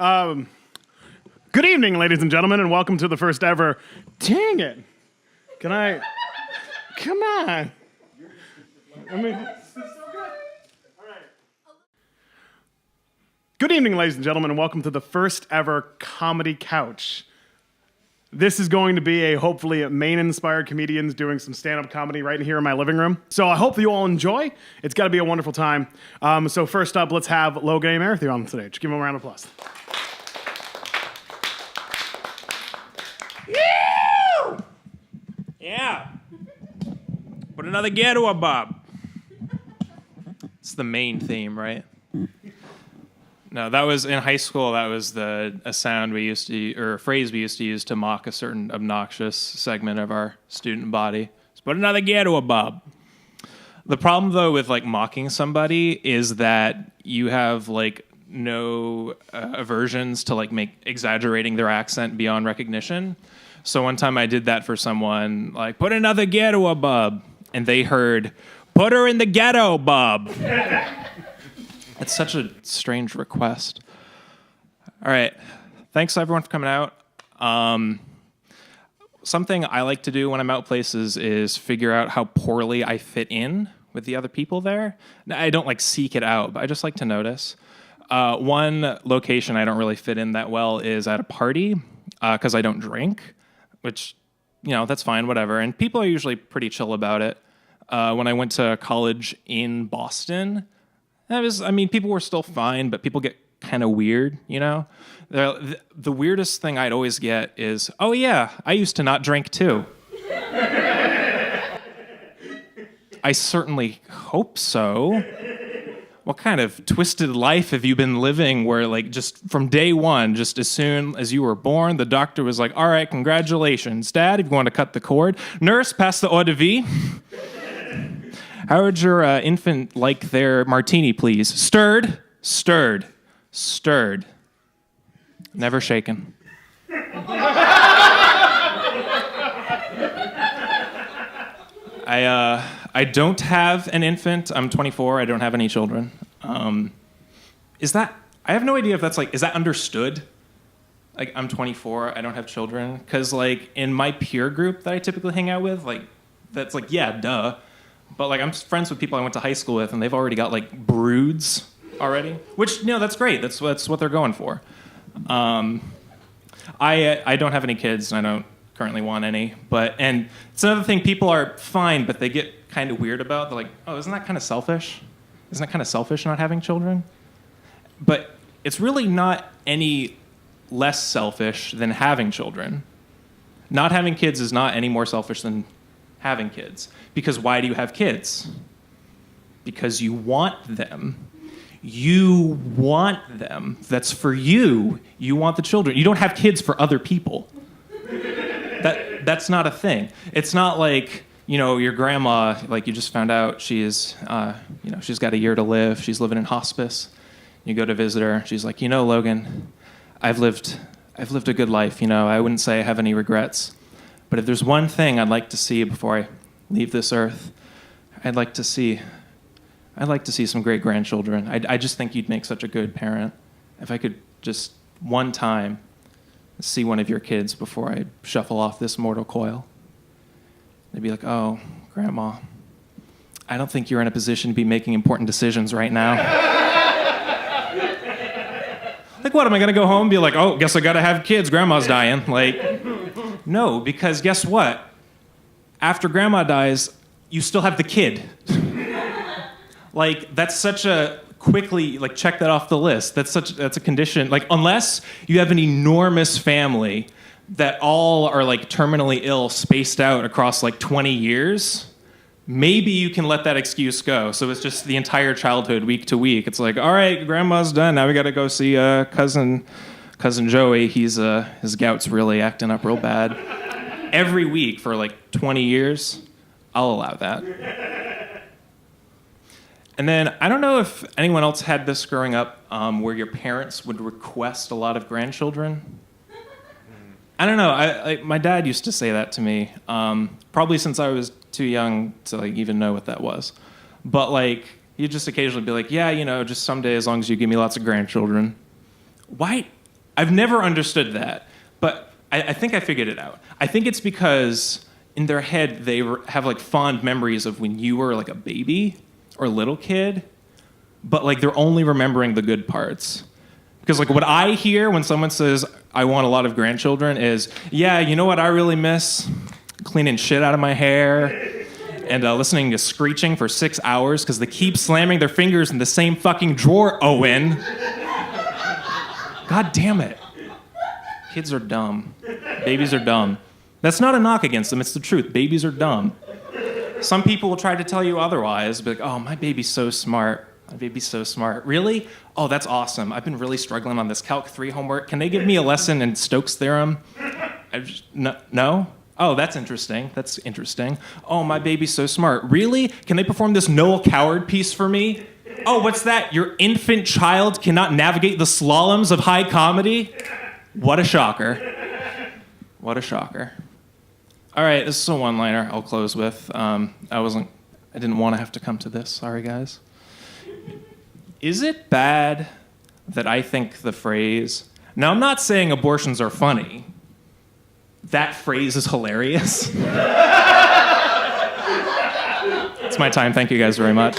Good evening, ladies and gentlemen, and welcome to the first ever... Dang it! Can I... Come on! Good evening, ladies and gentlemen, and welcome to the first ever Comedy Couch. This is going to be hopefully Maine-inspired comedians doing some stand-up comedy right here in my living room. So I hope that you all enjoy. It's got to be a wonderful time. So first up, let's have Logan and Merrithew on the stage. Give them a round of applause. Yeah. Put another gear to a bob. It's the main theme, right? No, that was in high school. That was a sound we used to, or a phrase we used to use to mock a certain obnoxious segment of our student body. Just put another gear to a bob. The problem, though, with like mocking somebody is that you have like no aversions to like exaggerating their accent beyond recognition. So one time I did that for someone, like put another gear to a bub, and they heard, put her in the ghetto, bub. It's such a strange request. All right. Thanks, everyone, for coming out. Something I like to do when I'm out places is figure out how poorly I fit in with the other people there. I don't, like, seek it out, but I just like to notice. One location I don't really fit in that well is at a party because I don't drink, which, you know, that's fine, whatever. And people are usually pretty chill about it. When I went to college in Boston... people were still fine, but people get kind of weird, you know? The weirdest thing I'd always get is, oh yeah, I used to not drink too. I certainly hope so. What kind of twisted life have you been living where, like, just from day one, just as soon as you were born, the doctor was like, all right, congratulations, Dad, if you want to cut the cord. Nurse, pass the eau de vie. How would your infant like their martini, please? Stirred, stirred, stirred. Never shaken. I don't have an infant. I'm 24. I don't have any children. I have no idea if that's like, is that understood? Like, I'm 24. I don't have children. Because, like, in my peer group that I typically hang out with, like, that's like, yeah, duh. But, like, I'm friends with people I went to high school with, and they've already got, like, broods already. Which, you know, that's great. That's what they're going for. I don't have any kids, and I don't currently want any. And it's another thing people are fine, but they get kind of weird about. They're like, oh, isn't that kind of selfish? Isn't that kind of selfish not having children? But it's really not any less selfish than having children. Not having kids is not any more selfish than having kids. Because why do you have kids? Because you want them. You want them. That's for you. You want the children. You don't have kids for other people. That's not a thing. It's not like, you know, your grandma, like you just found out she's got a year to live. She's living in hospice. You go to visit her. She's like, you know, Logan, I've lived a good life. You know, I wouldn't say I have any regrets. But if there's one thing I'd like to see before I leave this earth, I'd like to see some great grandchildren. I just think you'd make such a good parent. If I could just one time see one of your kids before I shuffle off this mortal coil. They'd be like, oh, Grandma, I don't think you're in a position to be making important decisions right now. Like, what, am I going to go home and be like, oh, guess I got to have kids, Grandma's dying? Like, no, because guess what? After Grandma dies, you still have the kid. Like, that's such a quickly, like, check that off the list. That's a condition. Like, unless you have an enormous family that all are, like, terminally ill, spaced out across, like, 20 years, maybe you can let that excuse go. So it's just the entire childhood, week to week. It's like, all right, Grandma's done. Now we got to go see cousin Joey. His gout's really acting up real bad. Every week for, like, 20 years, I'll allow that. And then, I don't know if anyone else had this growing up where your parents would request a lot of grandchildren. I don't know. My dad used to say that to me, probably since I was too young to like even know what that was. But like, he'd just occasionally be like, yeah, you know, just someday as long as you give me lots of grandchildren. Why I've never understood that, but I think I figured it out. I think it's because in their head they have like fond memories of when you were like a baby or a little kid, but like they're only remembering the good parts. Because like what I hear when someone says I want a lot of grandchildren is, yeah, you know what I really miss? Cleaning shit out of my hair and listening to screeching for 6 hours because they keep slamming their fingers in the same fucking drawer, Owen. God damn it. Kids are dumb. Babies are dumb. That's not a knock against them, it's the truth. Babies are dumb. Some people will try to tell you otherwise, be like, oh, my baby's so smart. My baby's so smart. Really? Oh, that's awesome. I've been really struggling on this Calc 3 homework. Can they give me a lesson in Stokes' theorem? No? Oh, that's interesting. That's interesting. Oh, my baby's so smart. Really? Can they perform this Noel Coward piece for me? Oh, what's that? Your infant child cannot navigate the slaloms of high comedy? What a shocker. What a shocker. All right, this is a one-liner I'll close with. I didn't want to have to come to this. Sorry, guys. Is it bad that I think the phrase... Now, I'm not saying abortions are funny. That phrase is hilarious. It's my time. Thank you guys very much.